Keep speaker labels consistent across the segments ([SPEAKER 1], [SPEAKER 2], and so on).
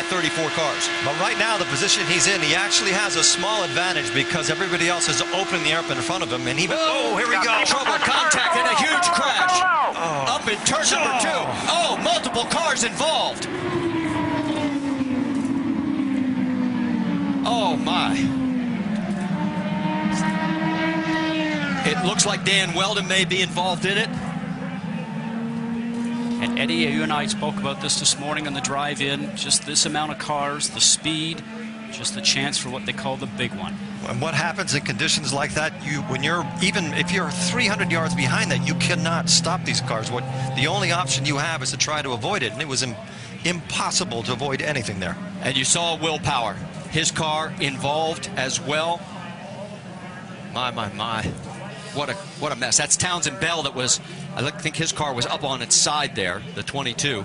[SPEAKER 1] 34 cars.
[SPEAKER 2] But right now, the position he's in, he actually has a small advantage because everybody else is opening the air up in front of him, and he... Oh, here we go.
[SPEAKER 1] Trouble, contact, and a huge crash. Up in turn number 2. Oh, multiple cars involved. Oh, my. It looks like Dan Weldon may be involved in it.
[SPEAKER 3] And Eddie, you and I spoke about this morning on the drive-in. Just this amount of cars, the speed, just the chance for what they call the big one.
[SPEAKER 2] And what happens in conditions like that, even if you're 300 yards behind that, you cannot stop these cars. The only option you have is to try to avoid it, and it was impossible to avoid anything there.
[SPEAKER 1] And you saw Will Power, his car involved as well. My. What a mess. That's Townsend Bell that was, I think his car was up on its side there, the 22.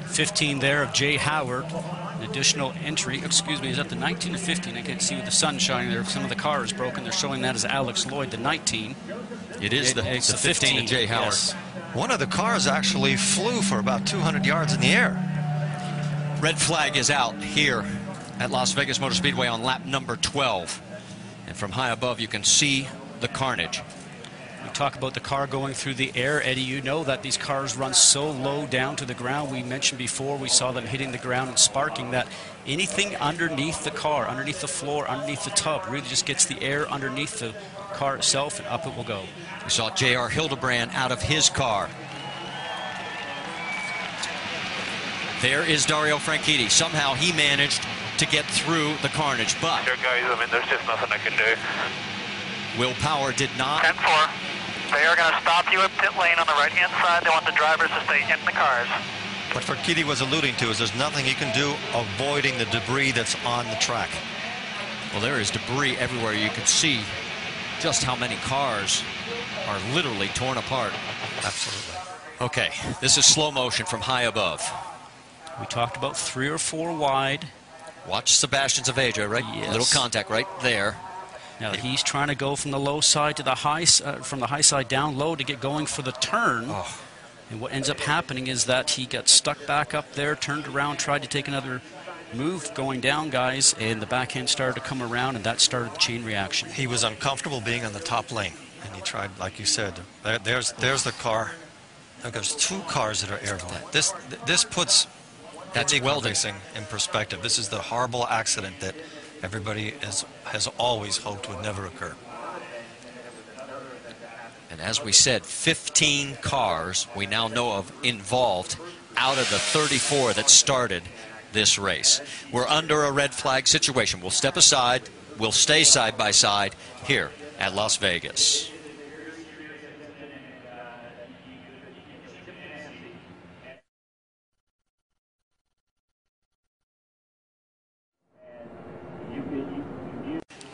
[SPEAKER 3] 15 there of Jay Howard. An additional entry, excuse me, is that the 19 or 15? I can't see with the sun shining there. Some of the car is broken. They're showing that as Alex Lloyd, the 19.
[SPEAKER 1] It is the 15 of Jay Howard.
[SPEAKER 3] Yes.
[SPEAKER 2] One of the cars actually flew for about 200 yards in the air.
[SPEAKER 1] Red flag is out here at Las Vegas Motor Speedway on lap number 12. And from high above, you can see the carnage.
[SPEAKER 3] We talk about the car going through the air. Eddie, you know that these cars run so low down to the ground. We mentioned before we saw them hitting the ground and sparking, that anything underneath the car, underneath the floor, underneath the tub, really just gets the air underneath the car itself, and up it will go.
[SPEAKER 1] We saw J.R. Hildebrand out of his car. There is Dario Franchitti. Somehow he managed to get through the carnage, but
[SPEAKER 4] There, guys, I mean, there's just nothing I can do.
[SPEAKER 1] Will Power did not.
[SPEAKER 4] 10-4. They are going to stop you at pit lane on the right-hand side. They want the drivers to stay in the cars.
[SPEAKER 2] What Franchitti was alluding to is there's nothing you can do avoiding the debris that's on the track.
[SPEAKER 1] Well, there is debris everywhere. You can see just how many cars are literally torn apart.
[SPEAKER 2] Absolutely.
[SPEAKER 1] Okay, this is slow motion from high above.
[SPEAKER 3] We talked about 3 or 4 wide.
[SPEAKER 1] Watch Sebastian Zaveja, right?
[SPEAKER 3] Yes.
[SPEAKER 1] Little contact right there.
[SPEAKER 3] Now he's trying to go from the low side to the high, from the high side down low to get going for the turn.
[SPEAKER 1] Oh.
[SPEAKER 3] And what ends up happening is that he got stuck back up there, turned around, tried to take another move going down, guys, and the backhand started to come around, and that started the chain reaction.
[SPEAKER 2] He was uncomfortable being on the top lane, and he tried, like you said, there's the car. There's 2 cars that are airborne. This puts
[SPEAKER 1] That's Weldon
[SPEAKER 2] racing in perspective. This is the horrible accident that everybody has always hoped would never occur.
[SPEAKER 1] And as we said, 15 cars we now know of involved out of the 34 that started this race. We're under a red flag situation. We'll step aside. We'll stay side by side here at Las Vegas.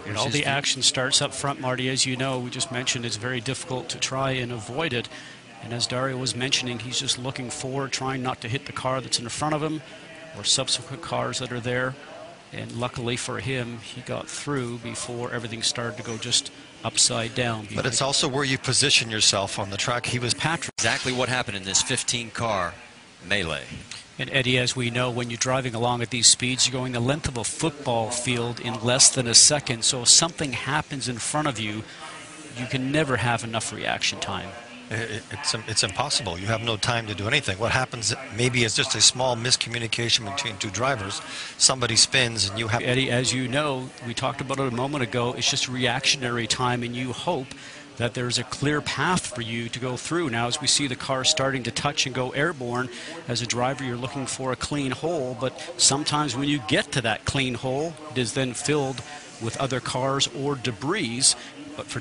[SPEAKER 3] And all the action starts up front, Marty. As you know, we just mentioned it's very difficult to try and avoid it. And as Dario was mentioning, he's just looking forward, trying not to hit the car that's in front of him or subsequent cars that are there. And luckily for him, he got through before everything started to go just upside down.
[SPEAKER 2] But it's also where you position yourself on the track. He was
[SPEAKER 3] Patrick.
[SPEAKER 1] Exactly what happened in this 15-car melee.
[SPEAKER 3] And Eddie, as we know, when you're driving along at these speeds, you're going the length of a football field in less than a second. So if something happens in front of you, you can never have enough reaction time.
[SPEAKER 2] It's impossible. You have no time to do anything. What happens maybe is just a small miscommunication between 2 drivers. Somebody spins and you have...
[SPEAKER 3] Eddie, as you know, we talked about it a moment ago, it's just reactionary time, and you hope that there's a clear path for you to go through. Now, as we see the car starting to touch and go airborne, as a driver, you're looking for a clean hole, but sometimes when you get to that clean hole, it is then filled with other cars or debris. But for